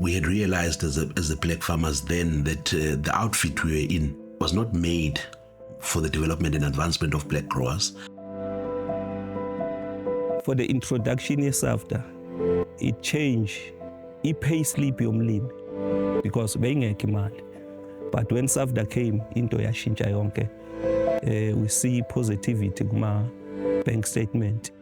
we had realized as the black farmers then that the outfit we were in was not made for the development and advancement of black growers. For the introduction of SAFDA, it changed i-payslip yomlimi because beyingekho imali. But when SAFDA came, into yashintsha yonke. We see positivity kuma bank statement.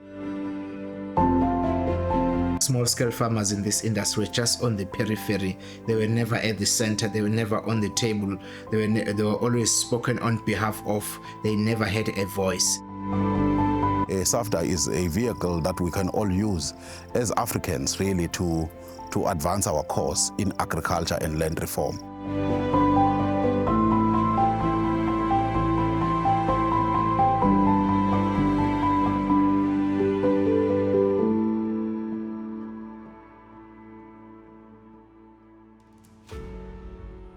Small-scale farmers in this industry were just on the periphery. They were never at the center. They were never on the table. They were always spoken on behalf of. They never had a voice. SAFTA is a vehicle that we can all use as Africans really to advance our cause in agriculture and land reform.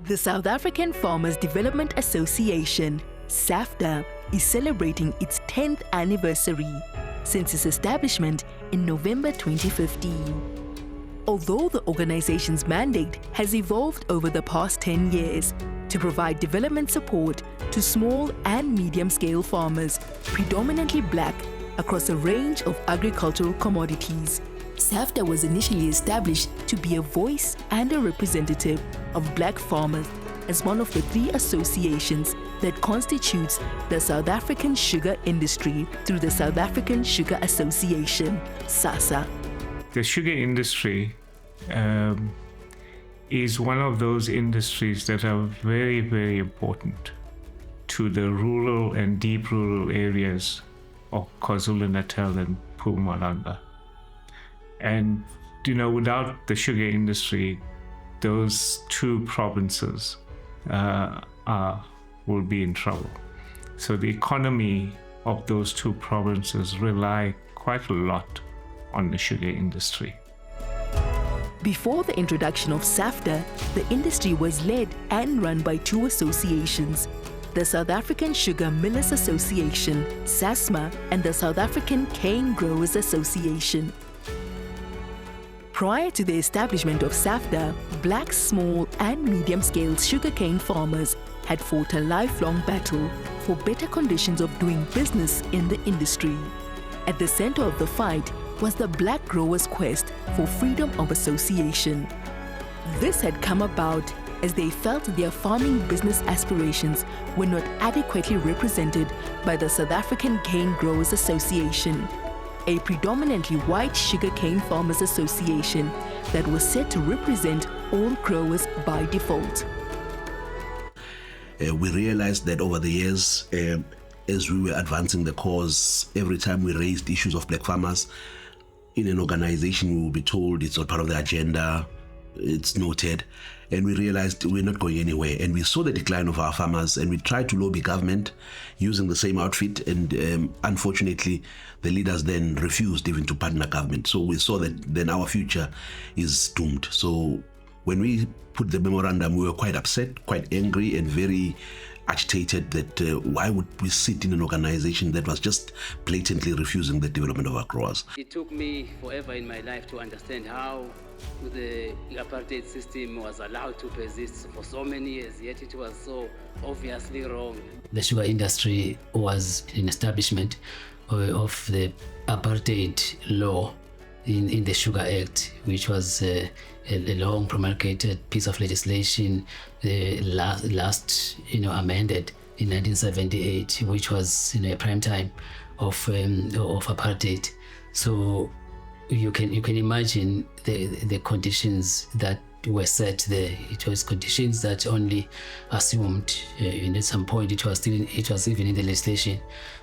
The South African Farmers Development Association, SAFDA, is celebrating its 10th anniversary since its establishment in November 2015. Although the organization's mandate has evolved over the past 10 years to provide development support to small and medium-scale farmers, predominantly black, across a range of agricultural commodities, SAFDA was initially established to be a voice and a representative of black farmers as one of the 3 associations that constitutes the South African sugar industry through the South African Sugar Association, SASA. The sugar industry is one of those industries that are very, very important to the rural and deep rural areas of KwaZulu-Natal and Mpumalanga. And, without the sugar industry, those 2 provinces will be in trouble. So the economy of those 2 provinces rely quite a lot on the sugar industry. Before the introduction of SAFTA, the industry was led and run by 2 associations, the South African Sugar Millers Association, SASMA, and the South African Cane Growers Association. Prior to the establishment of SAFDA, black small and medium-scale sugarcane farmers had fought a lifelong battle for better conditions of doing business in the industry. At the center of the fight was the black growers' quest for freedom of association. This had come about as they felt their farming business aspirations were not adequately represented by the South African Cane Growers Association, a predominantly white sugarcane farmers association that was set to represent all growers by default. We realized that over the years, as we were advancing the cause, every time we raised issues of black farmers in an organization, we would be told it's not part of the agenda, it's noted, and we realized we're not going anywhere. And we saw the decline of our farmers, and we tried to lobby government using the same outfit, and unfortunately the leaders then refused even to partner government. So we saw that then our future is doomed. So when we put the memorandum, we were quite upset, quite angry, and very agitated that why would we sit in an organization that was just blatantly refusing the development of our growers. It took me forever in my life to understand how the apartheid system was allowed to persist for so many years, yet it was so obviously wrong. The sugar industry was an establishment of the apartheid law in the Sugar Act, which was a long promulgated piece of legislation, last amended in 1978, which was a prime time of apartheid. So you can imagine the conditions that were set there. It was conditions that only assumed, at some point it was even in the legislation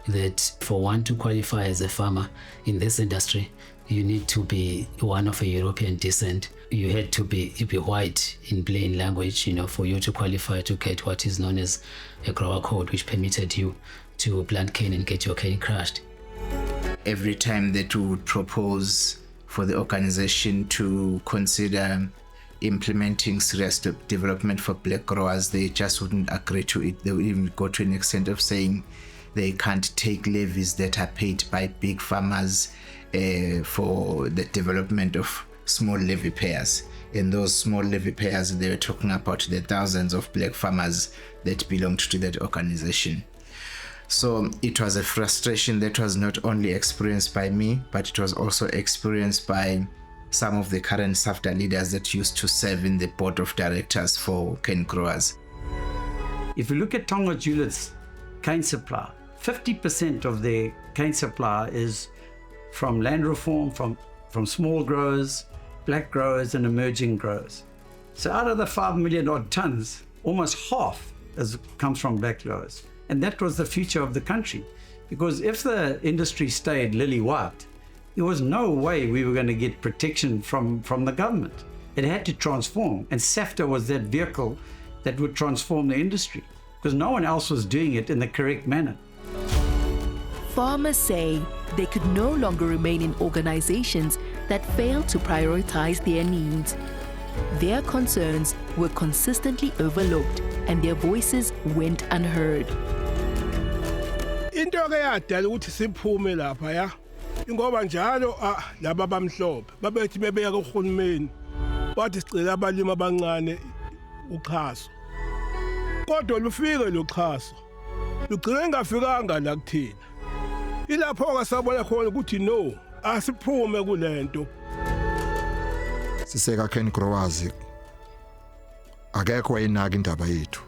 that for one to qualify as a farmer in this industry, you need to be one of a European descent. You had to be white in plain language, for you to qualify to get what is known as a grower code, which permitted you to plant cane and get your cane crushed. Every time that we would propose for the organization to consider implementing serious development for black growers, they just wouldn't agree to it. They would even go to an extent of saying they can't take levies that are paid by big farmers for the development of small levy payers. And those small levy payers, they were talking about the thousands of black farmers that belonged to that organization. So it was a frustration that was not only experienced by me, but it was also experienced by some of the current SAFTA leaders that used to serve in the board of directors for cane growers. If you look at Tonga Juliet's cane supply, 50% of their cane supply is from land reform, from small growers, black growers and emerging growers. So out of the 5 million odd tons, almost half comes from black growers. And that was the future of the country. Because if the industry stayed lily white, there was no way we were going to get protection from the government. It had to transform. And SAFTA was that vehicle that would transform the industry, because no one else was doing it in the correct manner. Farmers say they could no longer remain in organizations that failed to prioritize their needs. Their concerns were consistently overlooked and their voices went unheard. Into ke yadala ukuthi siphume lapha ya ingoba njalo laba bamhlophe babethi bebeka kuhulumeni bathi sicela abalimi abancane uxhaso. Kodwa lufike lo xhaso lugcine ngafikanga la kuthina. Ilapho ke sabona khona ukuthi no asiphume kulento. Siseka cane growers akekho wayinaka indaba yethu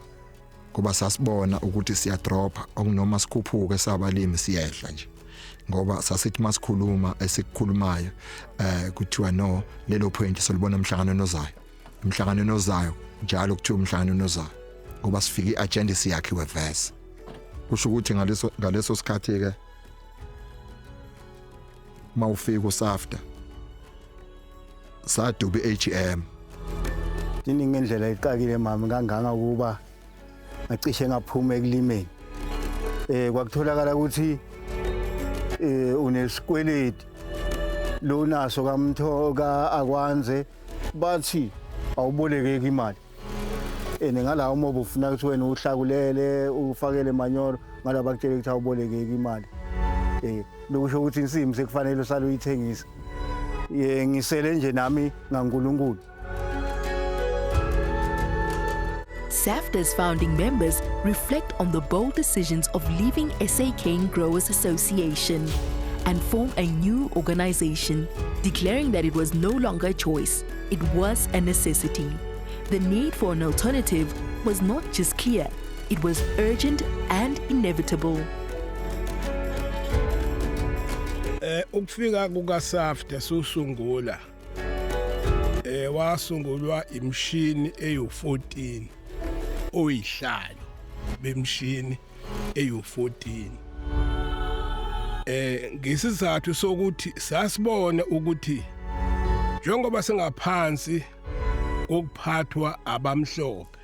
kuba sasibona ukuthi siya drop okunoma sikhuphuke sabalimi siyehla nje ngoba sasithi masikhuluma esikukhulumayo kuthiwa no lelo point solibona emhlanganweni ozayo njalo kuthiwa emhlanganweni ozayo ngoba sifika iagenda siyakhiwe verse kusho ukuthi ngaleso sikhathi ke mawufika uSAFDA saduba iHM ini ngendlela iqakile mama kanganga kuba ngacishe ngaphuma ekulimeni kwakutholakala ukuthi unesikweleti lo naso kamthoka akwanze bathi awubolekeki imali ngalawo mobo ufuna ukuthi wena uhlakulele ufakele manyoro ngala bakutshela ukuthi awubolekeki imali lokusho ukuthi insimi sekufanele usale uyithengisa ngisele nje nami ngaNkulunkulu. SAFTA's founding members reflect on the bold decisions of leaving SA Cane Growers Association and form a new organization, declaring that it was no longer a choice, it was a necessity. The need for an alternative was not just clear, it was urgent and inevitable. Ukufika kukaSAFTA susungula wasungulwa imshini eyu14 oyihlalo bemshini eyu14 ngesizathu sokuthi sasibona ukuthi njengoba singaphansi kokuphathwa abamhlophe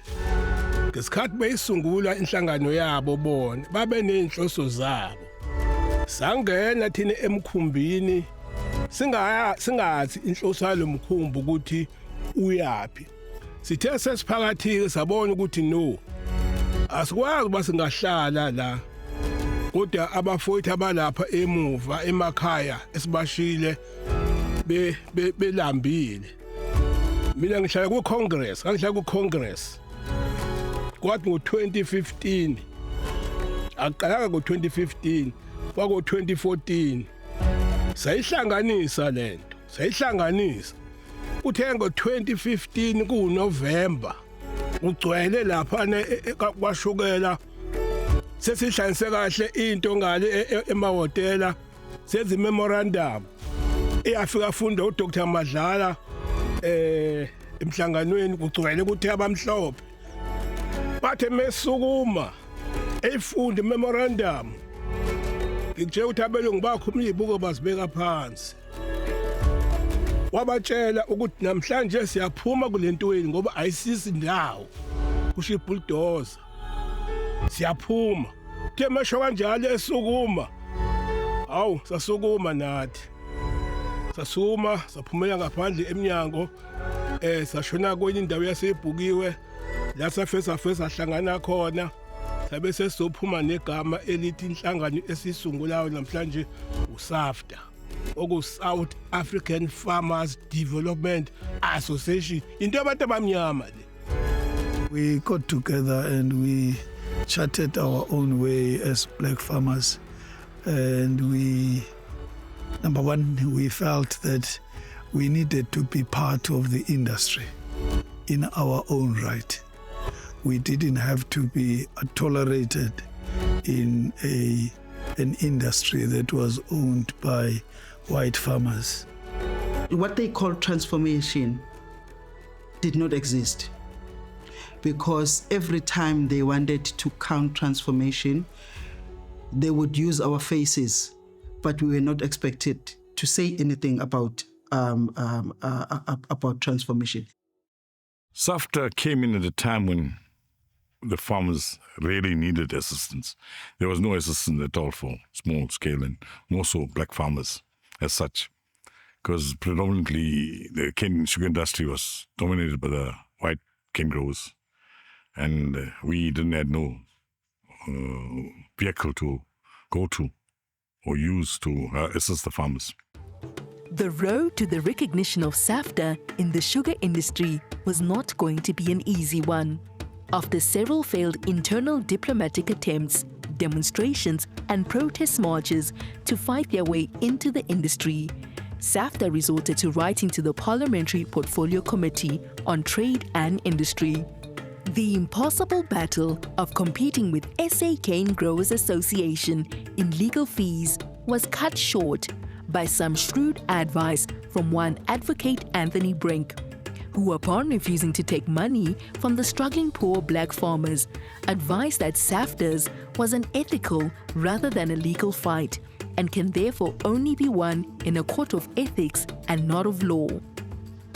ngesikhathi beyisungula inhlangano yabo bona babe nenhloso zabo sangena thina emkhumbini singathi inhloso yalomkhumbi ukuthi uyapi sithe sesiphakathi sabona ukuthi no asikwazi uba singahlala la kodwa abafowethu abalapha emuva emakhaya esibashile belambile mina ngihlala ku-Congress kwathi ngo-2015 aqalanga ngo-2015 kwako-2014 sayihlanganisa lento kuthe ngo-2015 kuNovember ugcwele lapha kwashukela sesihlanganise kahle into ngale emahotela senze memorandum eyafika funda uDr Madlala emhlanganweni kugcwele ukuthi abamhlophe bathe mesukuma eyifunde memorandum ngithe ukuthi abelungu bakho umyibuko bazibeka phansi wabatshela ukuthi namhlanje siyaphuma kulentweni ngoba ayisisi ndawo kusho ibulldozer siyaphuma ke mesho kanjalo esukuma awu sasukuma nathi sasuma saphumela ngaphandle eminyango sashona kwenye indawo yasebhukiwe la safesa hlangana khona sabe sesophuma negama elithi inhlangano esisungulayo namhlanje uSAFTA South African Farmers Development Association. Into abantu abamnyama le. We got together and we charted our own way as black farmers. And we, number one, we felt that we needed to be part of the industry in our own right. We didn't have to be tolerated in an industry that was owned by white farmers. What they call transformation did not exist, because every time they wanted to count transformation, they would use our faces, but we were not expected to say anything about transformation. SAFTA came in at a time when the farmers really needed assistance. There was no assistance at all for small scale and more so black farmers as such, because predominantly the cane sugar industry was dominated by the white cane growers, and we didn't have no vehicle to go to or use to assist the farmers. The road to the recognition of SAFTA in the sugar industry was not going to be an easy one. After several failed internal diplomatic attempts, demonstrations and protest marches to fight their way into the industry, SAFTA resorted to writing to the Parliamentary Portfolio Committee on Trade and Industry. The impossible battle of competing with SA Cane Growers Association in legal fees was cut short by some shrewd advice from one advocate Anthony Brink, who, upon refusing to take money from the struggling poor black farmers, advised that SAFTAs was an ethical rather than a legal fight and can therefore only be won in a court of ethics and not of law.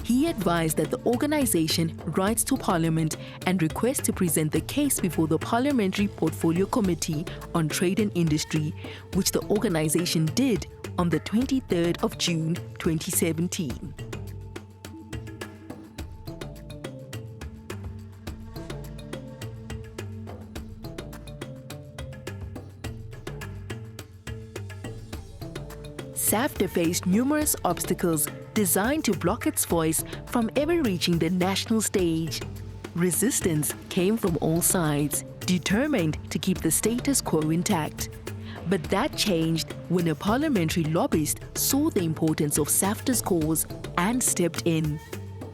He advised that the organization write to Parliament and request to present the case before the Parliamentary Portfolio Committee on Trade and Industry, which the organization did on the 23rd of June 2017. SAFTA faced numerous obstacles designed to block its voice from ever reaching the national stage. Resistance came from all sides, determined to keep the status quo intact. But that changed when a parliamentary lobbyist saw the importance of SAFTA's cause and stepped in.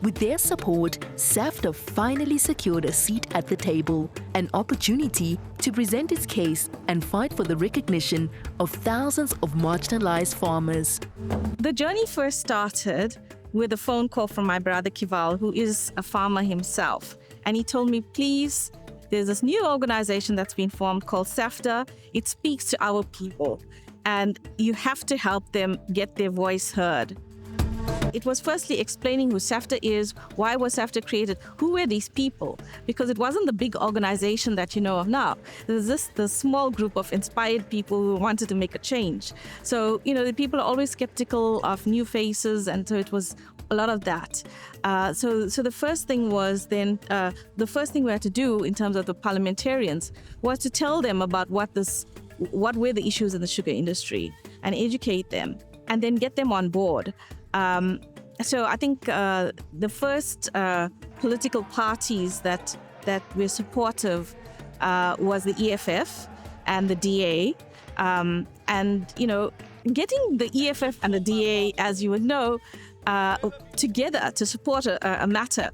With their support, SAFTA finally secured a seat at the table, an opportunity to present its case and fight for the recognition of thousands of marginalized farmers. The journey first started with a phone call from my brother Kival, who is a farmer himself. And he told me, please, there's this new organization that's been formed called SAFTA. It speaks to our people, and you have to help them get their voice heard. It was firstly explaining who SAFTA is, why was SAFTA created, who were these people, because it wasn't the big organization that you know of now. There's the small group of inspired people who wanted to make a change. So, the people are always skeptical of new faces, and so it was a lot of that. So the first thing was then, the first thing we had to do in terms of the parliamentarians was to tell them about what were the issues in the sugar industry and educate them and then get them on board. So I think the first political parties that were supportive was the EFF and the DA. And, getting the EFF and the DA, as you would know, together to support a matter,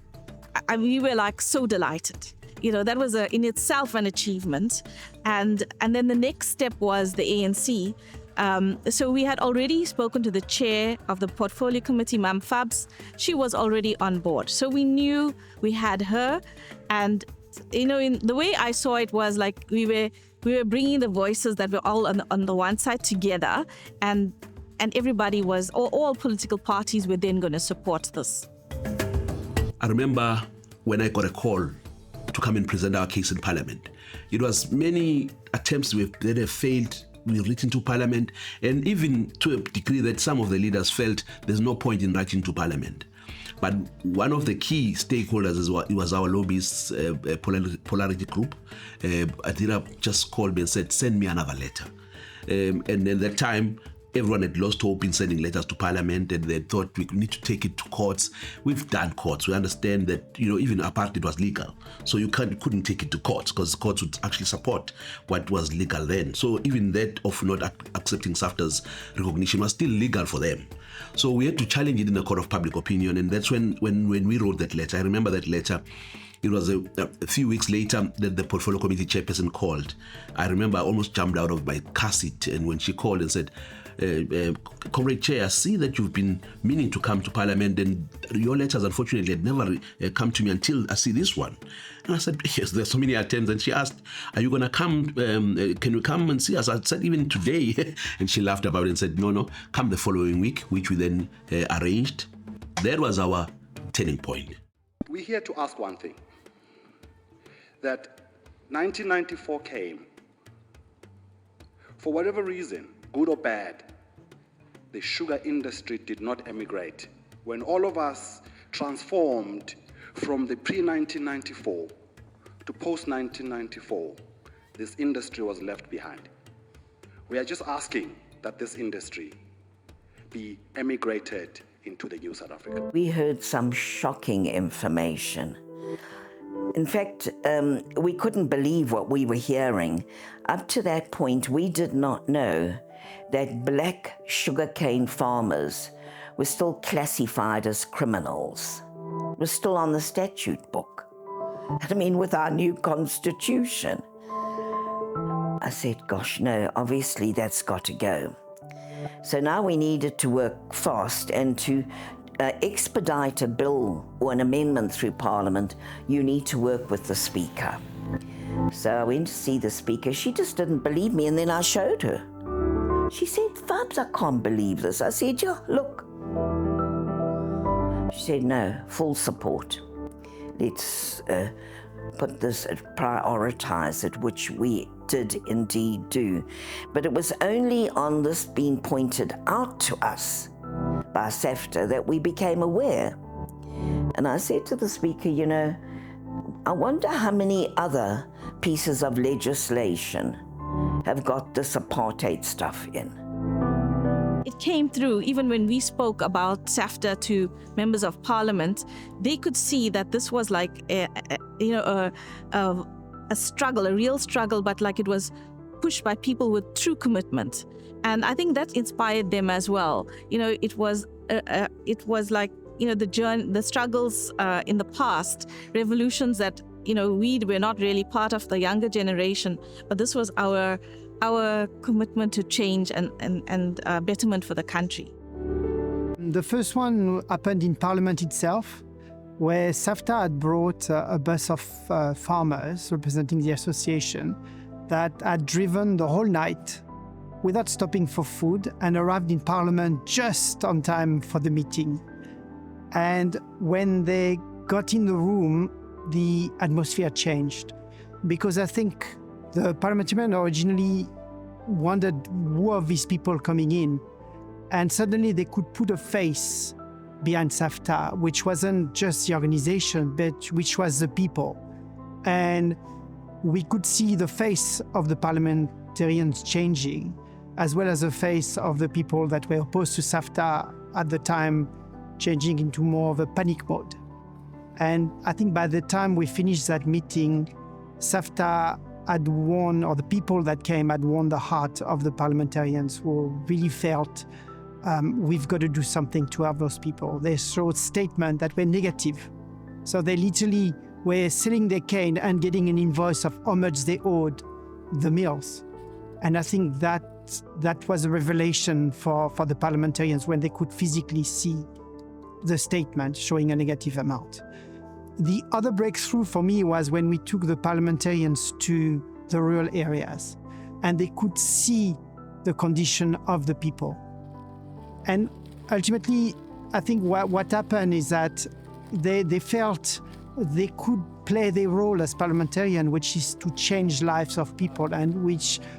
we were like so delighted. That was in itself an achievement. And then the next step was the ANC. So we had already spoken to the chair of the portfolio committee, Mam Fabs. She was already on board. So we knew we had her. And, in the way I saw it was like we were bringing the voices that were all on the one side together. And everybody was, all political parties were then going to support this. I remember when I got a call to come and present our case in Parliament. It was many attempts that have failed. We've written to Parliament, and even to a degree that some of the leaders felt there's no point in writing to Parliament. But one of the key stakeholders was our lobbyists, Polarity Group. Adira just called me and said, send me another letter. And at that time, everyone had lost hope in sending letters to Parliament, and they thought we need to take it to courts. We've done courts. We understand that, even apartheid was legal. So you couldn't take it to courts because courts would actually support what was legal then. So even that of not accepting SAFTA's recognition was still legal for them. So we had to challenge it in the court of public opinion, and that's when we wrote that letter. I remember that letter. It was a few weeks later that the portfolio committee chairperson called. I remember I almost jumped out of my car seat, and when she called and said, Comrade Chair, I see that you've been meaning to come to Parliament, and your letters unfortunately had never come to me until I see this one. And I said, yes, there's so many attempts. And she asked, are you going to come? Can you come and see us? I said, even today. And she laughed about it and said, no, come the following week, which we then arranged. That was our turning point. We're here to ask one thing. That 1994 came. For whatever reason, good or bad, the sugar industry did not emigrate. When all of us transformed from the pre-1994 to post-1994, this industry was left behind. We are just asking that this industry be emigrated into the new South Africa. We heard some shocking information. In fact, we couldn't believe what we were hearing. Up to that point, we did not know that black sugarcane farmers were still classified as criminals, were still on the statute book. I mean, with our new constitution. I said, gosh, no, obviously that's got to go. So now we needed to work fast, and to expedite a bill or an amendment through Parliament, you need to work with the Speaker. So I went to see the Speaker. She just didn't believe me, and then I showed her. She said, Fabs, I can't believe this. I said, yeah, look. She said, no, full support. Let's put this, prioritize it, which we did indeed do. But it was only on this being pointed out to us by SAFTA that we became aware. And I said to the Speaker, I wonder how many other pieces of legislation have got this apartheid stuff in. It came through even when we spoke about SAFTA to members of Parliament. They could see that this was like a struggle, a real struggle, but like it was pushed by people with true commitment. And I think that inspired them as well. It was like, the journey, the struggles in the past, revolutions that, we were not really part of, the younger generation, but this was our commitment to change and betterment for the country. The first one happened in Parliament itself, where SAFTA had brought a bus of farmers representing the association that had driven the whole night without stopping for food and arrived in Parliament just on time for the meeting. And when they got in the room, the atmosphere changed, because I think the parliamentarian originally wondered who are these people coming in, and suddenly they could put a face behind SAFTA, which wasn't just the organization, but which was the people. And we could see the face of the parliamentarians changing, as well as the face of the people that were opposed to SAFTA at the time changing into more of a panic mode. And I think by the time we finished that meeting, SAFTA had won, or the people that came had won the heart of the parliamentarians, who really felt we've got to do something to help those people. They wrote statements that were negative. So they literally were selling their cane and getting an invoice of how much they owed the mills. And I think that was a revelation for the parliamentarians, when they could physically see the statement showing a negative amount. The other breakthrough for me was when we took the parliamentarians to the rural areas, and they could see the condition of the people. And ultimately, I think what happened is that they felt they could play their role as parliamentarian, which is to change lives of people, and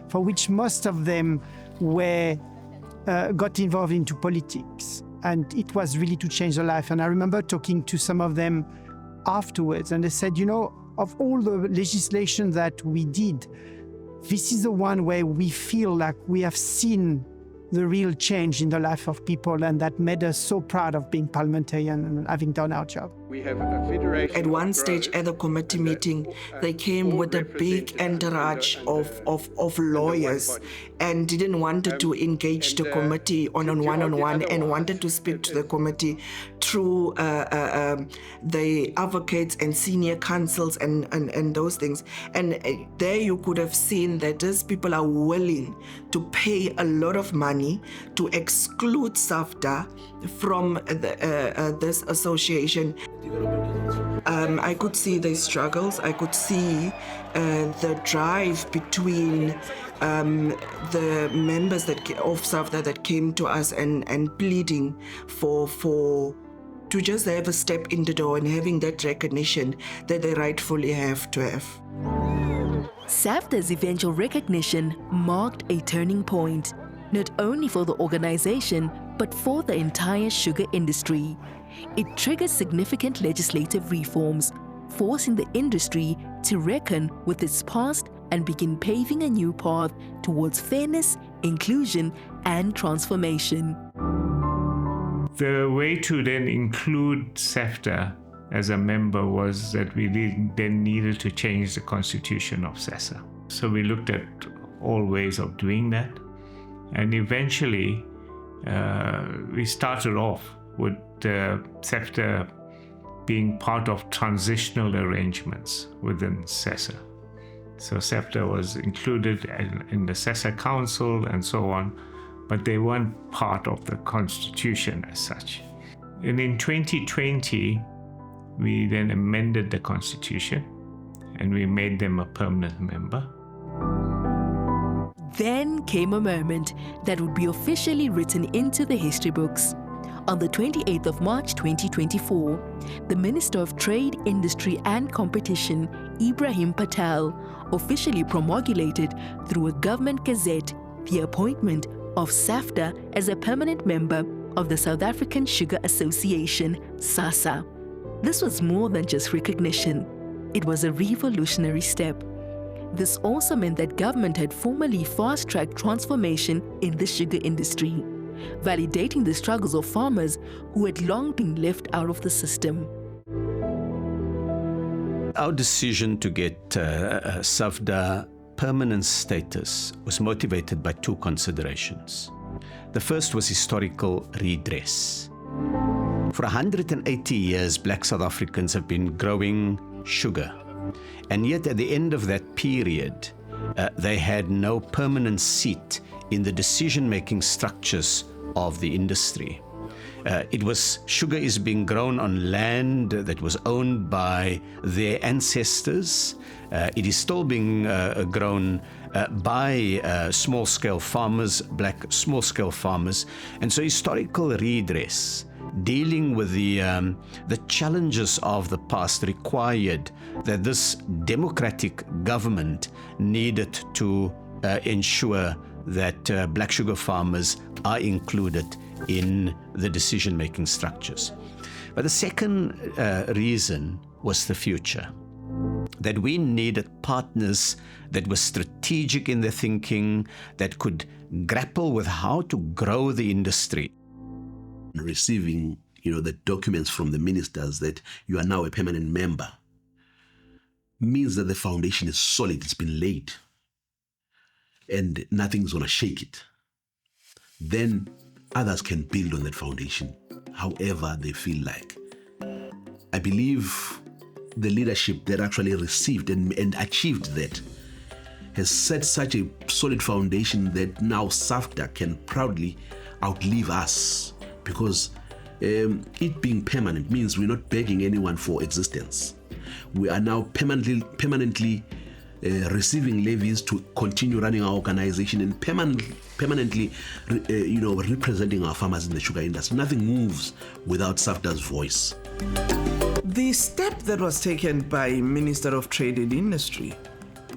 for which most of them got involved into politics. And it was really to change their life. And I remember talking to some of them afterwards, and they said, of all the legislation that we did, this is the one where we feel like we have seen the real change in the life of people, and that made us so proud of being parliamentarian and having done our job. We have a federation. At one stage at the committee meeting, they came with a big entourage of lawyers and didn't want to engage the committee on a one-on-one and wanted to speak to the committee through the advocates and senior counsels and those things. And there you could have seen that these people are willing to pay a lot of money to exclude SAFTA from this association. I could see their struggles. I could see the drive between the members of SAFTA that came to us and pleading to just have a step in the door and having that recognition that they rightfully have to have. SAFTA's eventual recognition marked a turning point, not only for the organization, but for the entire sugar industry. It triggered significant legislative reforms, forcing the industry to reckon with its past and begin paving a new path towards fairness, inclusion, and transformation. The way to then include SAFTA as a member was that we then needed to change the constitution of SASA. So we looked at all ways of doing that. And eventually, we started off with SAFTA being part of transitional arrangements within SASA. So SAFTA was included in the SASA Council and so on, but they weren't part of the constitution as such. And in 2020, we then amended the constitution and we made them a permanent member. Then came a moment that would be officially written into the history books. On the 28th of March 2024, the Minister of Trade, Industry and Competition, Ibrahim Patel, officially promulgated through a government gazette the appointment of SAFTA as a permanent member of the South African Sugar Association, SASA. This was more than just recognition. It was a revolutionary step. This also meant that government had formally fast-tracked transformation in the sugar industry, validating the struggles of farmers who had long been left out of the system. Our decision to get SAFDA permanent status was motivated by two considerations. The first was historical redress. For 180 years, Black South Africans have been growing sugar. And yet at the end of that period, they had no permanent seat in the decision-making structures of the industry. Sugar is being grown on land that was owned by their ancestors. It is still being grown by small-scale farmers, Black small-scale farmers. And so historical redress, dealing with the challenges of the past, required that this democratic government needed to ensure that Black sugar farmers are included in the decision-making structures. But the second reason was the future, that we needed partners that were strategic in their thinking, that could grapple with how to grow the industry. Receiving, the documents from the ministers that you are now a permanent member means that the foundation is solid, it's been laid, and nothing's going to shake it. Then others can build on that foundation however they feel like. I believe the leadership that actually received and achieved that has set such a solid foundation that now SAFTA can proudly outlive us, because it being permanent means we're not begging anyone for existence. We are now permanently receiving levies to continue running our organization and permanently representing our farmers in the sugar industry. Nothing moves without SAFTA's voice. The step that was taken by Minister of Trade and Industry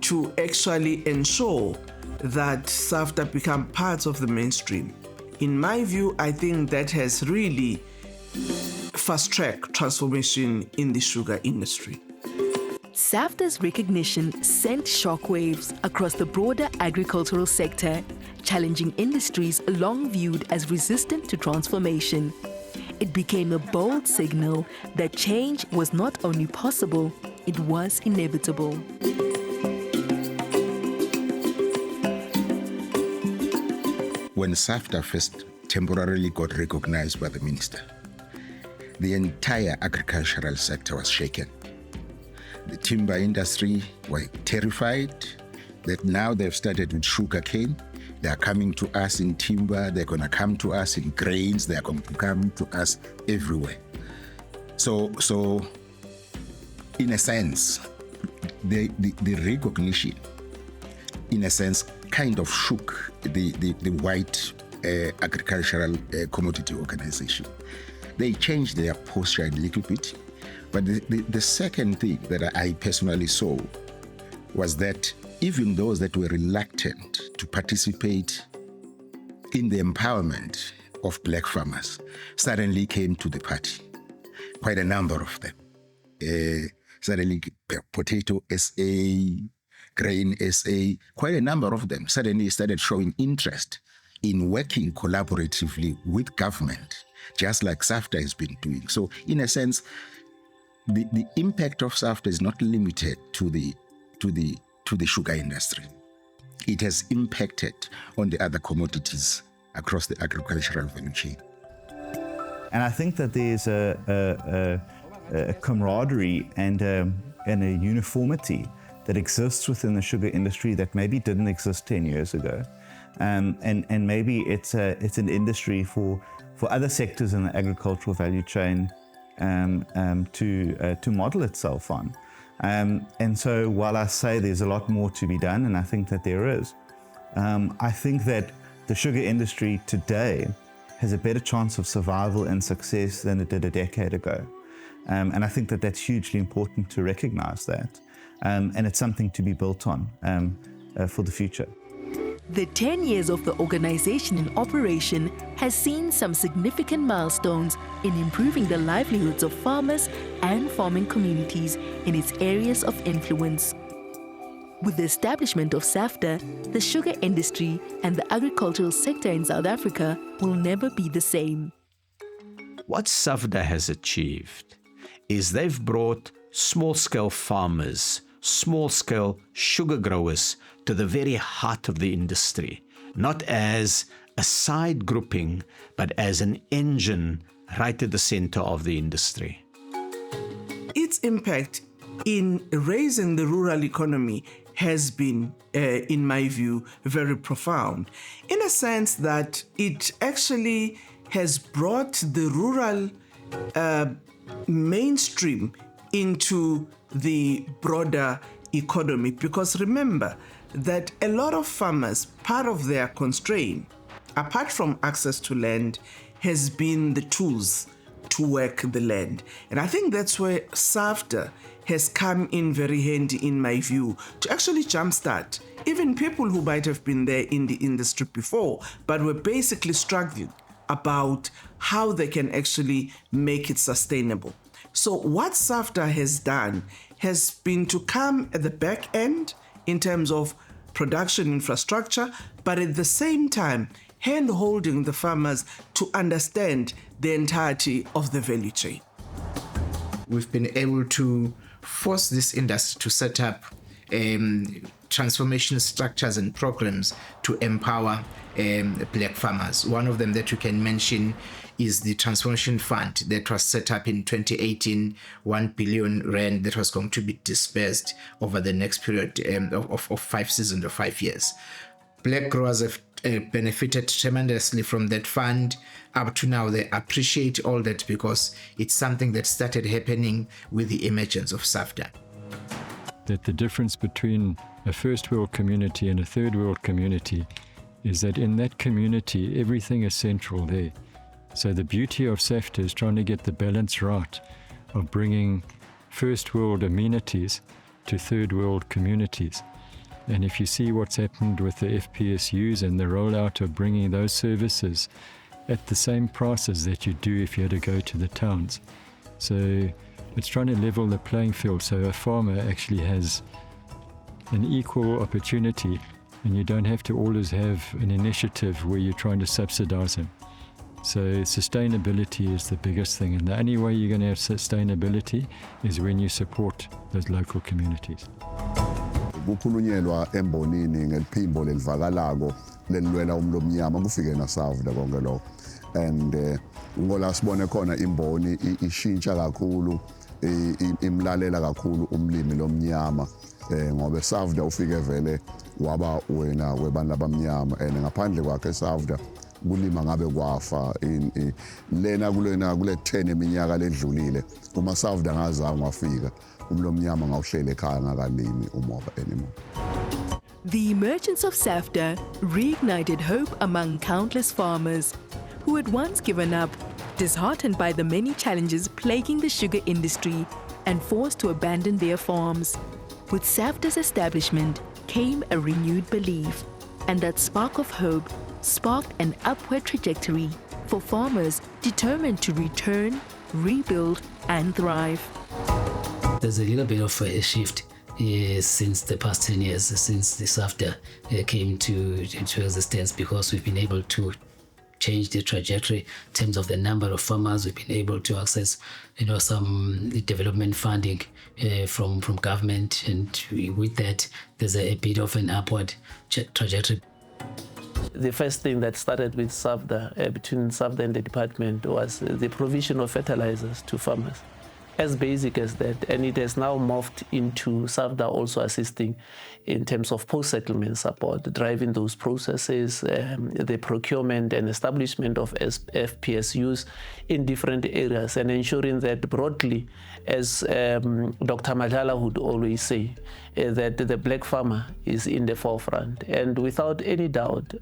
to actually ensure that SAFTA become part of the mainstream, in my view, I think that has really fast-tracked transformation in the sugar industry. SAFTA's recognition sent shockwaves across the broader agricultural sector challenging industries long viewed as resistant to transformation. It became a bold signal that change was not only possible, it was inevitable. When SAFTA first temporarily got recognized by the minister, the entire agricultural sector was shaken. The timber industry were terrified that now they've started with sugarcane. They are coming to us in timber, they're going to come to us in grains, they're going to come to us everywhere. So in a sense, the recognition, in a sense, kind of shook the white agricultural commodity organization. They changed their posture a little bit. But the second thing that I personally saw was that even those that were reluctant to participate in the empowerment of black farmers suddenly came to the party. Quite a number of them. Suddenly, Potato SA, Grain SA, quite a number of them suddenly started showing interest in working collaboratively with government, just like SAFTA has been doing. So in a sense, the impact of SAFTA is not limited to the sugar industry. It has impacted on the other commodities across the agricultural value chain. And I think that there's a camaraderie and a uniformity that exists within the sugar industry that maybe didn't exist 10 years ago. And maybe it's an industry for other sectors in the agricultural value chain to model itself on. And so while I say there's a lot more to be done, and I think that there is, I think that the sugar industry today has a better chance of survival and success than it did a decade ago. And I think that that's hugely important to recognize that. And it's something to be built on for the future. The 10 years of the organization in operation has seen some significant milestones in improving the livelihoods of farmers and farming communities in its areas of influence. With the establishment of SAFTA, the sugar industry and the agricultural sector in South Africa will never be the same. What SAFDA has achieved is they've brought small-scale farmers, small-scale sugar growers to the very heart of the industry, not as a side grouping, but as an engine right at the center of the industry. Its impact in raising the rural economy has been, in my view, very profound, in a sense that it actually has brought the rural mainstream into the broader economy. Because remember that a lot of farmers, part of their constraint, apart from access to land, has been the tools to work the land. And I think that's where SAFTA has come in very handy, in my view, to actually jumpstart even people who might have been there in the industry before, but were basically struggling about how they can actually make it sustainable. So what SAFTA has done has been to come at the back end in terms of production infrastructure, but at the same time, hand-holding the farmers to understand the entirety of the value chain. We've been able to force this industry to set up transformation structures and programs to empower black farmers. One of them that you can mention is the Transformation Fund that was set up in 2018, 1 billion rand that was going to be dispersed over the next period of 5 seasons or 5 years. Black growers have benefited tremendously from that fund. Up to now, they appreciate all that because it's something that started happening with the emergence of SAFTA. That the difference between a first world community and a third world community is that in that community, everything is central there. So the beauty of SAFTA is trying to get the balance right of bringing first world amenities to third world communities. And if you see what's happened with the FPSUs and the rollout of bringing those services at the same prices that you do if you had to go to the towns. So it's trying to level the playing field so a farmer actually has an equal opportunity and you don't have to always have an initiative where you're trying to subsidize them. So sustainability is the biggest thing, and the only way you're going to have sustainability is when you support those local communities. Kukhulunyelwa embonini ngeliphimbo lelivakalako lenilwela umlomnyama kufike na SAFDA konke lokho, and ngola sibone khona imboni ishintsha kakhulu, imlalela kakhulu umlimi lomnyama, ngoba SAFDA ufike vele waba wena webantu abamnyama, and ngaphandle kwakhe SAFDA kulima ngabe kwafa lena kule 10 eminyaka ledlulile. Uma SAFDA ngazange wafika umlomnyama ngawuhlele ekhaya ngakalimi umoba anymore. The emergence of SAFTA reignited hope among countless farmers who had once given up, disheartened by the many challenges plaguing the sugar industry and forced to abandon their farms. With SAFTA's establishment came a renewed belief, and that spark of hope sparked an upward trajectory for farmers determined to return, rebuild, and thrive. There's a little bit of a shift since the past 10 years, since the SAFTA came into existence, because we've been able to change the trajectory in terms of the number of farmers. We've been able to access, some development funding from government, and with that, there's a bit of an upward trajectory. The first thing that started with SAFDA, between SAFDA and the department, was the provision of fertilizers to farmers. As basic as that, and it has now morphed into SAFDA also assisting in terms of post-settlement support, driving those processes, the procurement and establishment of FPSUs in different areas, and ensuring that broadly, as Dr. Madlala would always say, that the black farmer is in the forefront. And without any doubt,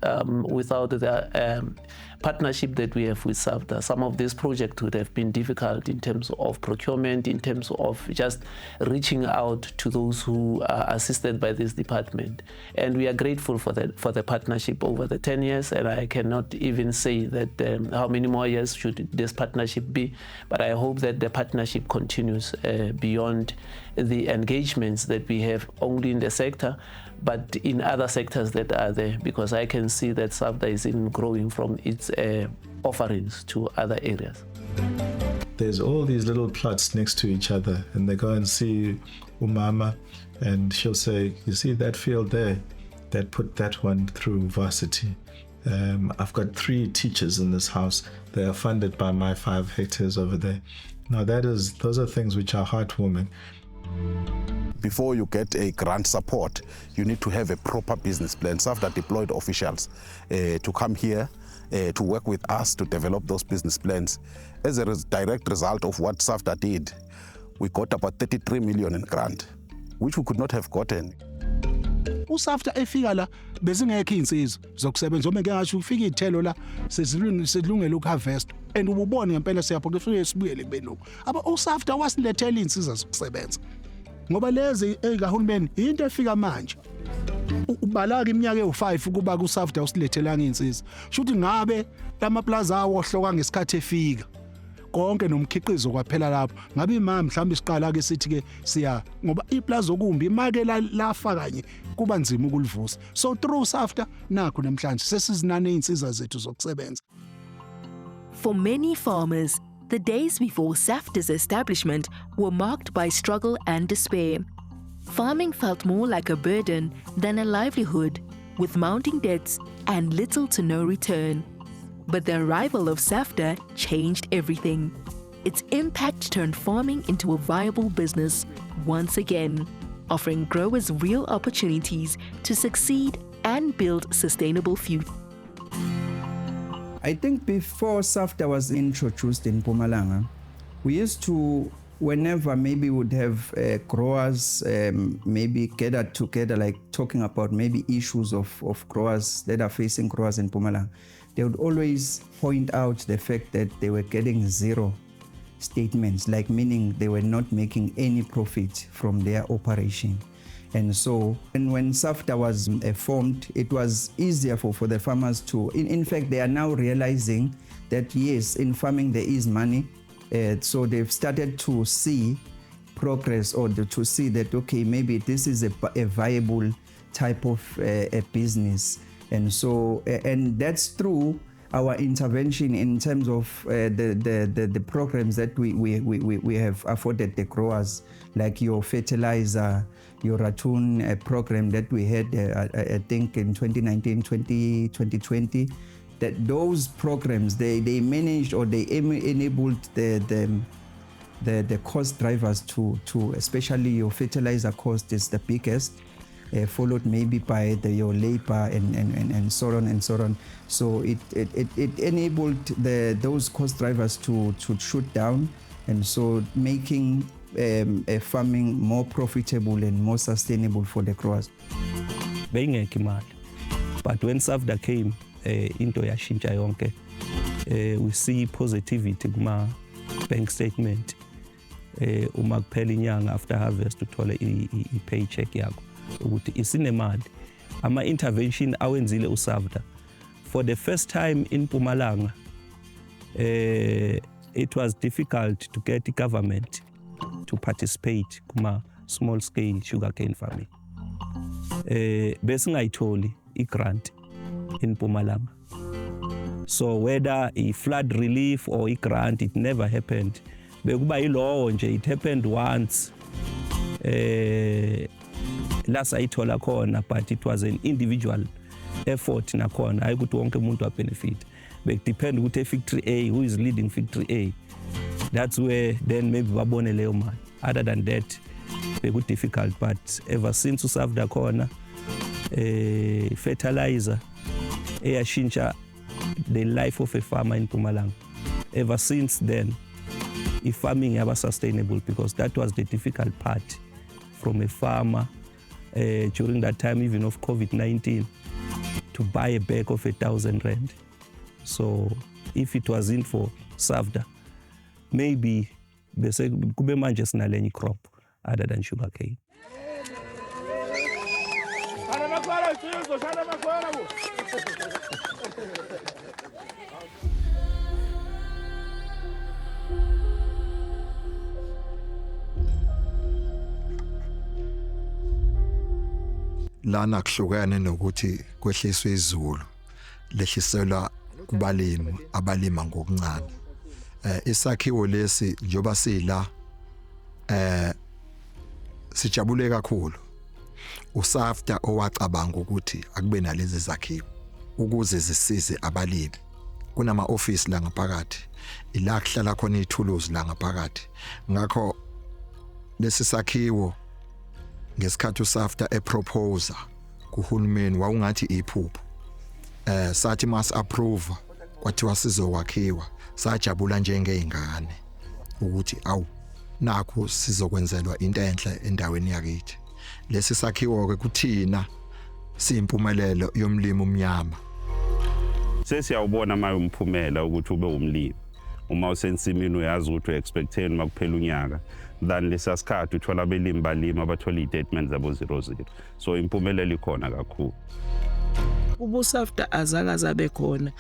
without the partnership that we have with SAFDA, some of these projects would have been difficult in terms of procurement, in terms of just reaching out to those who are assisted by this department. And we are grateful for the partnership over the 10 years, and I cannot even say that how many more years should this partnership be, but I hope that the partnership continues beyond the engagements that we have only in the sector, but in other sectors that are there, because I can see that SAFDA is even growing from its offerings to other areas. There's all these little plots next to each other, and they go and see Umama, and she'll say, you see that field there, that put that one through varsity. I've got 3 teachers in this house. They are funded by my 5 hectares over there. Now those are things which are heartwarming. Before you get a grant support, you need to have a proper business plan. SAFDA deployed officials to come here to work with us to develop those business plans. As a direct result of what SAFDA did, we got about 33 million in grant, which we could not have gotten. uSAFTA efika la bezingekho insizwa zokusebenza uma ngasho ufika izithelo la sesilungele ukuharvest and ububone ngempela siyaphoqa ufike sibuyele kubelungu aba uSAFTA wasilethela insizwa zokusebenza ngoba lezi ezikahulumeni into efika manje ubalaka iminyaka ewu5 kuba kuSAFTA usilethelanga insizwa shuthi ngabe lamaplaza awo hloka ngesikhathi efika konke nomkhiqizo kwaphela lapho ngabe imama mhlawumbe isiqala ke sithi ke siya ngoba iplaza okumbi imake lafa kanye kuba nzima ukulivusa so through SAFTA nakho namhlanje sesizinane insizwa zethu zokusebenza. For many farmers, the days before SAFTA's establishment were marked by struggle and despair. Farming felt more like a burden than a livelihood, with mounting debts and little to no return. But the arrival of SAFTA changed everything. Its impact turned farming into a viable business once again, offering growers real opportunities to succeed and build sustainable futures. I think before SAFTA was introduced in Mpumalanga, we used to, whenever maybe would have growers maybe gathered together, like talking about maybe issues of growers that are facing growers in Mpumalanga, they would always point out the fact that they were getting zero statements, like meaning they were not making any profit from their operation. And so when SAFTA was formed, it was easier for the farmers to, in fact, they are now realizing that yes, in farming there is money. So they've started to see progress or to see that, okay, maybe this is a viable type of a business. And so, and that's through our intervention in terms of the programs that we have afforded the growers, like your fertilizer, your ratoon program that we had, I think in 2019, 2020, that those programs, they managed, or they enabled the cost drivers to especially your fertilizer cost is the biggest, followed maybe by your labor and so on and so on. So it enabled those cost drivers to shoot down, and so making farming more profitable and more sustainable for the growers. Beyingekho imali, but when SAFDA came, into yashintsha yonke. We see positivity kuma bank statement. Uma kuphela inyanga after harvest uthole i paycheck yakho ukuthi isinemali. Ama intervention awenzile uSAFDA for the first time in Mpumalanga. It was difficult to get the government to participate kuma small scale sugarcane farming. Besingayitholi i-grant in Mpumalanga. So whether a flood relief or a grant, it never happened. Bekuba ilaw nje, it happened once. Last ayithola khona, but it was an individual effort nakhona. Ayikuthi wonke umuntu wa benefit. But depend ukuthi factory A, who is leading factory A. That's where then maybe babone leyo mali. Other than that, beku difficult. But ever since uSAFDA khona, fertilizer, eyashintsha the life of a farmer in Mpumalanga. Ever since then, farming yaba sustainable, because that was the difficult part from a farmer during that time, even of COVID-19, to buy a bag of 1,000 rand. So if it wasn't for SAFDA, maybe bese kube manje sinalenye crop other than sugarcane. Lana kuhlukene nokuthi kwehliswe izulu lehliselwa kubalimi abalima ngokuncane. Isakhiwo lesi njoba sila sijabule kakhulu. uSAFTA owacabanga ukuthi akube nalezi zakhiwo ukuze zisize abalimi. Kunama office la ngaphakathi, ila kuhlala khona ithuluzi la ngaphakathi. Ngakho lesi sakhiwo ngesikhathi uSAFTA epropose kuhulumeni wawungathi iphupho. Sathi mas approve kwathiwa sizokwakhiwa, sajabula njengeingane ukuthi awu nakho sizokwenzelwa into enhle endaweni yakithi. Lesi sakhiwo ke kuthina siyimpumelelo yomlimi umnyama. Sesiyawubona maye umphumela ukuthi ube umlimi. Uma usensimini uyazi ukuthi uexpecteni makuphela unyaka, than lesasikhathi uthola abelimi balima abathola i-statement zabo 00. So impumelelo ikhona kakhulu. USAFDA azange abe khona,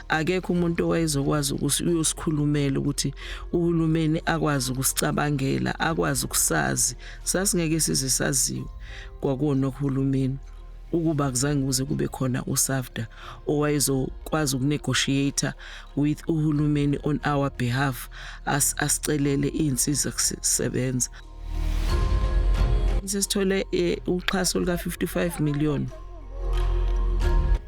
akekho umuntu owayezokwazi ukuthi uyosikhulumela ukuthi uhulumeni akwazi ukusicabangela, akwazi ukusazi. Sasingeke size saziwe kwakuwona uhulumeni ukuba kuzange kuze kube khona uSAFDA owayezokwazi ukunegotiate with uhulumeni on our behalf, asicelele insiza kusebenza. Sesithole uxhaso luka 55 million.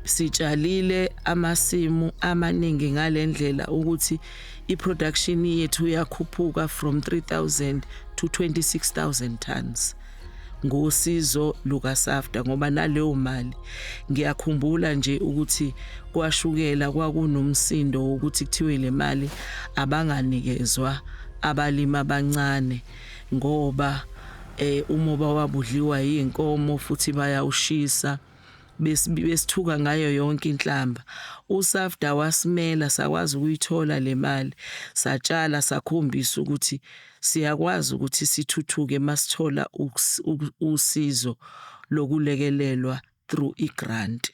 Sitshalile amasimu amaningi ngalendlela ukuthi iproduction yethu yakhuphuka from 3,000 to 26,000 tons ngosizo lukaSAFDA, ngoba naleyo mali ngiyakhumbula nje ukuthi kwashukela kwakunomsindo ukuthi kuthiwe le mali abanganikezwa abalimi abancane ngoba umoba wabudliwa yinkomo futhi bayawushisa. Besithuka ngayo yonke inhlamba. uSAFDA wasimela sakwazi ukuyithola le mali, satshala sakhombisa ukuthi siyakwazi ukuthi sithuthuke masithola usizo lokulekelelwa through i-grant.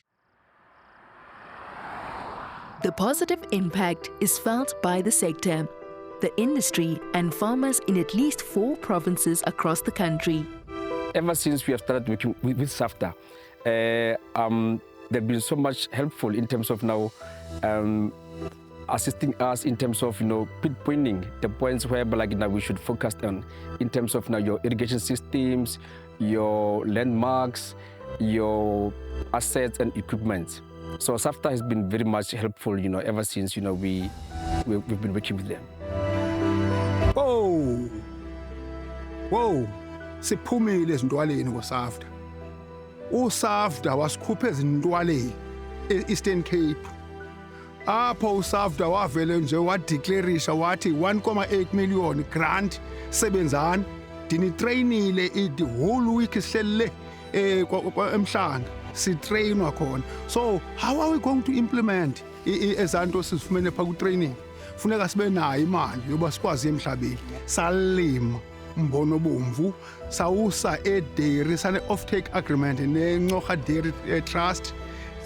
The positive impact is felt by the sector, the industry and farmers in at least 4 provinces across the country. Ever since we have started working with SAFTA, they've been so much helpful in terms of now assisting us in terms of pinpointing the points where we should focus on in terms of your irrigation systems, your landmarks, your assets and equipment. So SAFTA has been very much helpful, ever since we've been working with them. Wow, siphumile ezintwaleni ngoSAFDA. USAFDA wasikhupha ezintwaleni e-Eastern Cape. Apho uSAFDA wavele nje wadeclareisha wathi 1.8 million grant sebenzani. Dinitrainile the whole week sihlele emhlanga. Sitrainwa khona. So how are we going to implement ezanto sifumene pha ku training? Funeka sibe nayo imali yoba sikwazi emhlabeni. Salima mbono bomvu sawusa edairy sane offtake agreement neNcocha Dairy Trust.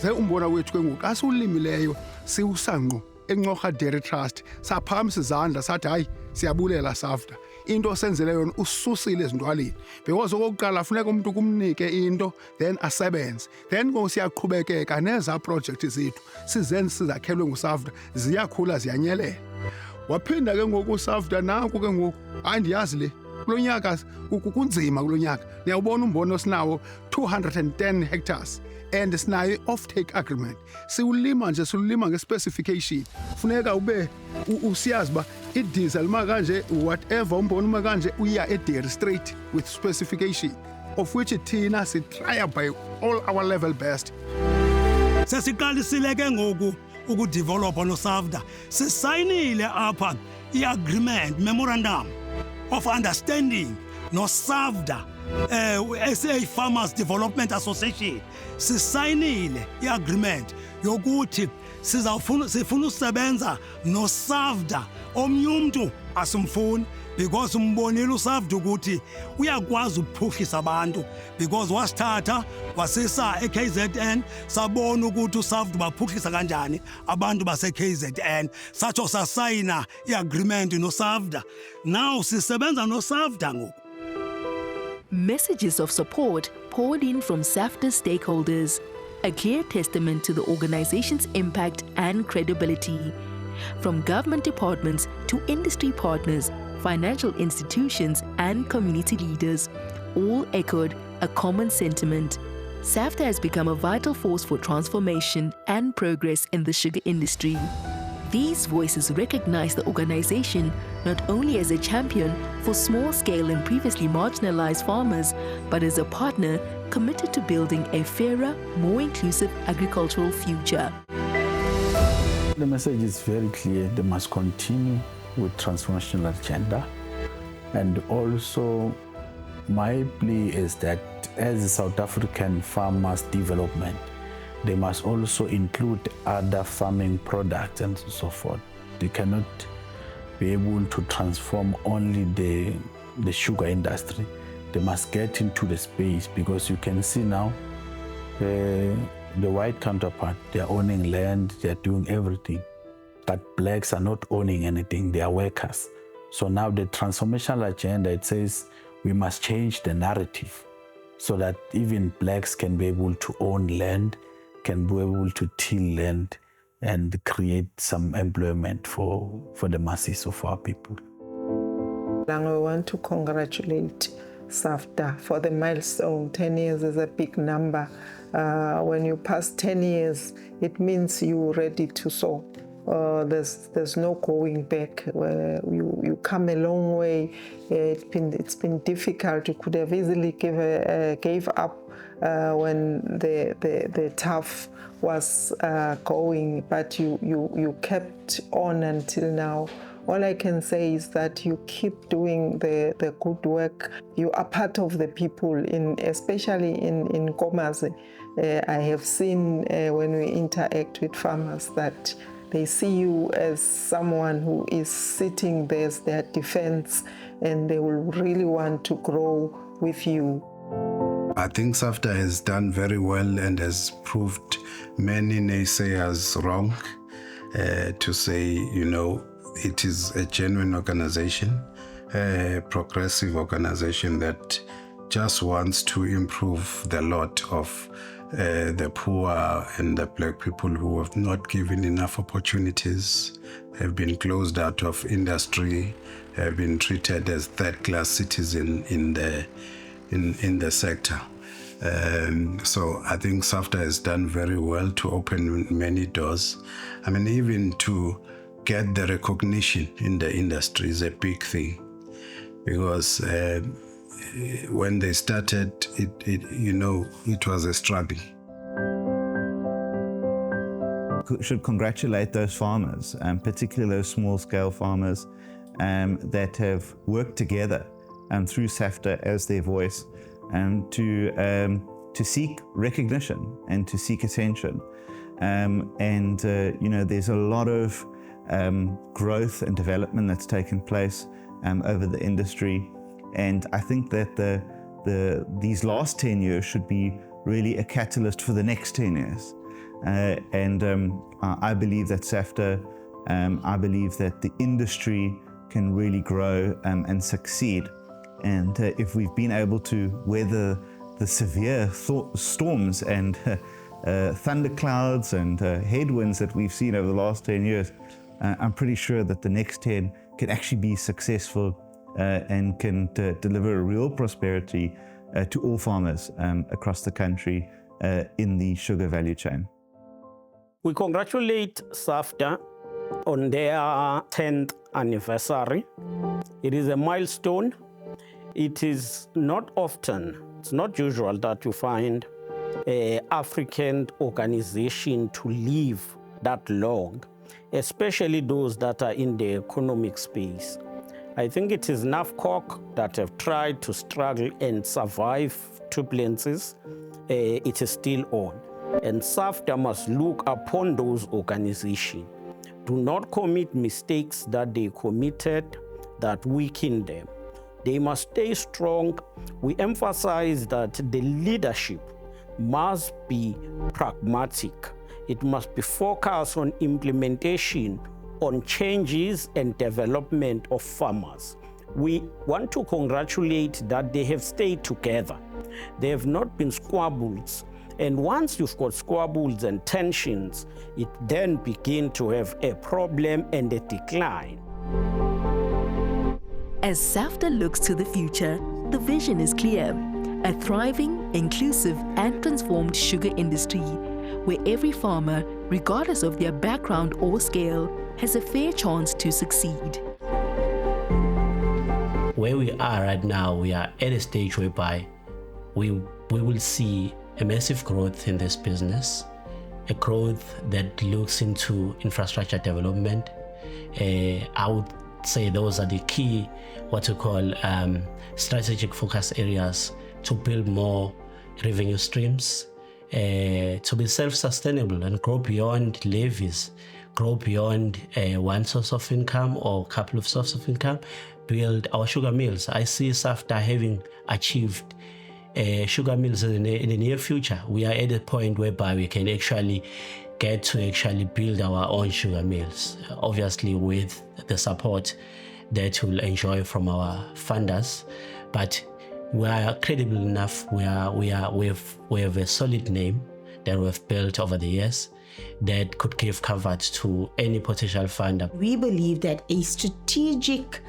Ze umbona wethu ke ngoku asulimileyo siwusanqo eNcocha Dairy Trust saphamisa izandla sathi hayi siyabulela SAFDA. Into senzele yona ususile ezintwaleni because okokuqala funeka umuntu kumnike into then asebenze then ngosiyaqhubekeka neza project zethu sizenze sizakhelwe nguSAFDA ziyakhula ziyanyelela. Waphinda ke ngoku uSAFDA nanku ke ngoku andiyazi le kulonyaka kunzima kulonyaka niyawubona umbono sinawo 210 hectares and sinayo offtake agreement siwulima nje silima ngespecification funeka ube usiyazi ba idiesel makanje whatever umbono makanje uya edairy straight with specification of which thina si try by all our level best. Sesiqalisile ke ngoku ukudevelop no SAFDA sisayinile apha iagreement memorandum of understanding no SAFDA SA Farmers Development Association sisayinile iagreement yokuthi sifuna usebenza no SAFDA omnye umuntu asimfuni because umbonile uSAFDA ukuthi uyakwazi ukuphuhlisa abantu because wasithatha wasisa eKZN sabona ukuthi uSAFDA baphuhlisa kanjani abantu baseKZN satsho sasayina iagreement no SAFDA now sisebenza no SAFDA ngoku. Messages of support poured in from SAFTA stakeholders, a clear testament to the organization's impact and credibility. From government departments to industry partners, financial institutions and community leaders, all echoed a common sentiment. SAFTA has become a vital force for transformation and progress in the sugar industry. These voices recognize the organization not only as a champion for small-scale and previously marginalized farmers, but as a partner committed to building a fairer, more inclusive agricultural future. The message is very clear. They must continue with transformational agenda. And also, my plea is that as South African farmers development, they must also include other farming products and so forth. They cannot be able to transform only the sugar industry. They must get into the space because you can see now the white counterpart, they are owning land, they are doing everything. But blacks are not owning anything, they are workers. So now the transformational agenda, it says we must change the narrative so that even blacks can be able to own land, can be able to till land and create some employment for the masses of our people. I want to congratulate SAFTA for the milestone. 10 years is a big number. When you pass 10 years, it means you're ready to sow. There's no going back. You come a long way. It's been difficult. You could have easily gave up when the tough was going, but you kept on until now. All I can say is that you keep doing the good work. You are part of the people, especially in Nkomazi. I have seen when we interact with farmers that they see you as someone who is sitting there as their defense, and they will really want to grow with you. I think SAFTA has done very well and has proved many naysayers wrong to say, it is a genuine organization, a progressive organization that just wants to improve the lot of the poor and the black people who have not given enough opportunities, have been closed out of industry, have been treated as third-class citizens in the sector. So I think SAFTA has done very well to open many doors. I mean, even to get the recognition in the industry is a big thing, because when they started, it was a struggle. Should congratulate those farmers, particularly those small-scale farmers that have worked together through SAFTA as their voice to seek recognition and to seek attention. There's a lot of growth and development that's taken place over the industry, and I think that these last 10 years should be really a catalyst for the next 10 years. I believe that SAFTA, I believe that the industry can really grow and succeed. And if we've been able to weather the severe storms and thunderclouds and headwinds that we've seen over the last 10 years, I'm pretty sure that the next 10 can actually be successful and can deliver a real prosperity to all farmers across the country in the sugar value chain. We congratulate SAFTA on their 10th anniversary. It is a milestone. It is not often, it's not usual that you find an African organization to live that long, especially those that are in the economic space. I think it is NAFCOC that have tried to struggle and survive turbulences. It is still on. And SAFTA must look upon those organizations. Do not commit mistakes that they committed that weaken them. They must stay strong. We emphasize that the leadership must be pragmatic. It must be focused on implementation, on changes and development of farmers. We want to congratulate that they have stayed together. They have not been squabbles. And once you've got squabbles and tensions, it then begins to have a problem and a decline. As SAFTA looks to the future, the vision is clear: a thriving, inclusive, and transformed sugar industry, where every farmer, regardless of their background or scale, has a fair chance to succeed. Where we are right now, we are at a stage whereby we will see a massive growth in this business, a growth that looks into infrastructure development. I would say those are the key, what we call strategic focus areas to build more revenue streams, to be self-sustainable and grow beyond levies, grow beyond one source of income or a couple of sources of income, build our sugar mills. I see SAFTA having achieved sugar mills in the near future. We are at a point whereby we can actually get to actually build our own sugar mills, obviously with the support that we'll enjoy from our funders. But we are credible enough. We have a solid name that we've built over the years that could give comfort to any potential funder. We believe that a strategic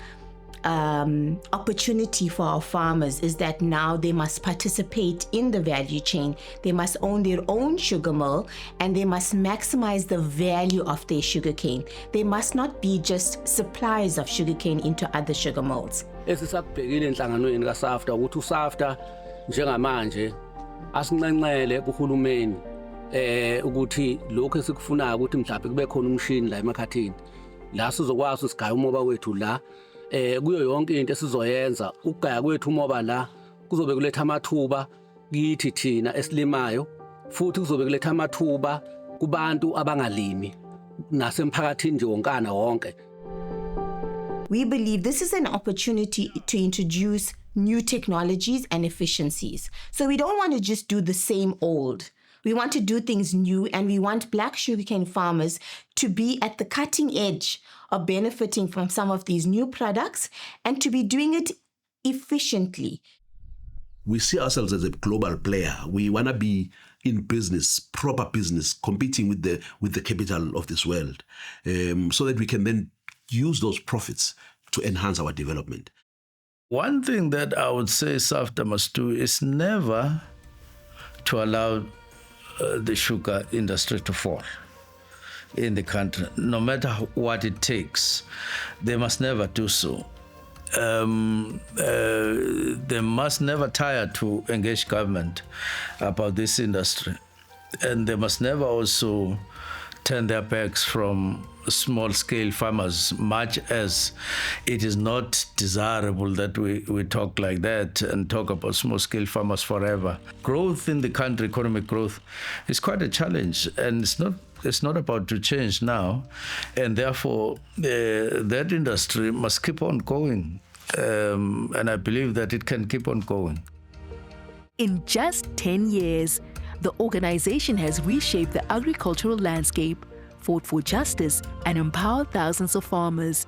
opportunity for our farmers is that now they must participate in the value chain. They must own their own sugar mill and they must maximize the value of their sugarcane. They must not be just suppliers of sugarcane into other sugar mills. Esisakubhekile enhlanganweni kaSAFTA ukuthi uSAFTA njengamanje asinqenqele kuhulumeni ukuthi lokho esikufunayo ukuthi mhlawumbe kube khona umshini la emakhathini la sizokwazi usigaya umoba wethu la kuyo yonke into esizoyenza ukugaya kwethu umoba la kuzobe kuletha amathuba kithi thina esilimayo futhi kuzobe kuletha amathuba kubantu abangalimi nasemphakathini nje wonkana wonke. We believe this is an opportunity to introduce new technologies and efficiencies. So we don't want to just do the same old. We want to do things new, and we want black sugarcane farmers to be at the cutting edge of benefiting from some of these new products and to be doing it efficiently. We see ourselves as a global player. We want to be in business, proper business, competing with the capital of this world, so that we can then use those profits to enhance our development. One thing that I would say SAFTA must do is never to allow the sugar industry to fall in the country, no matter what it takes. They must never do so. They must never tire to engage government about this industry. And they must never also turn their backs from small-scale farmers, much as it is not desirable that we talk like that and talk about small-scale farmers forever. Growth in the country, economic growth, is quite a challenge, and it's not about to change now, and therefore that industry must keep on going, and I believe that it can keep on going. In just 10 years, the organization has reshaped the agricultural landscape, fought for justice, and empowered thousands of farmers.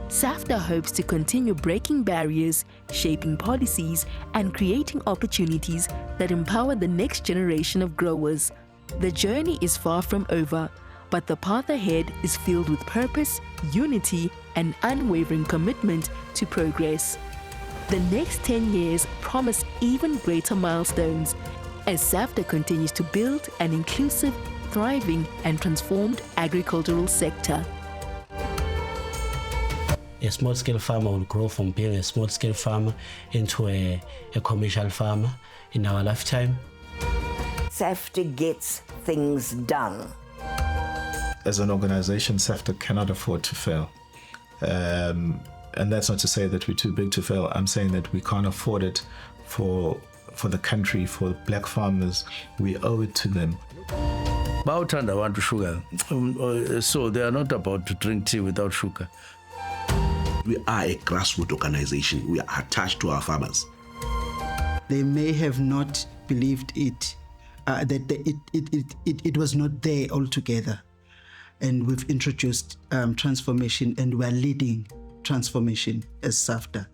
SAFTA hopes to continue breaking barriers, shaping policies, and creating opportunities that empower the next generation of growers. The journey is far from over, but the path ahead is filled with purpose, unity, and unwavering commitment to progress. The next 10 years promise even greater milestones as SAFTA continues to build an inclusive, thriving, and transformed agricultural sector. A small-scale farmer will grow from being a small-scale farmer into a commercial farmer in our lifetime. SAFTA gets things done. As an organization, SAFTA cannot afford to fail. And that's not to say that we're too big to fail. I'm saying that we can't afford it for the country, for black farmers. We owe it to them. Bawuthanda abantu sugar, so they are not about to drink tea without sugar. We are a grassroots organization. We are attached to our farmers. They may have not believed it, that it was not there altogether. And we've introduced transformation, and we're leading transformation as SAFTA.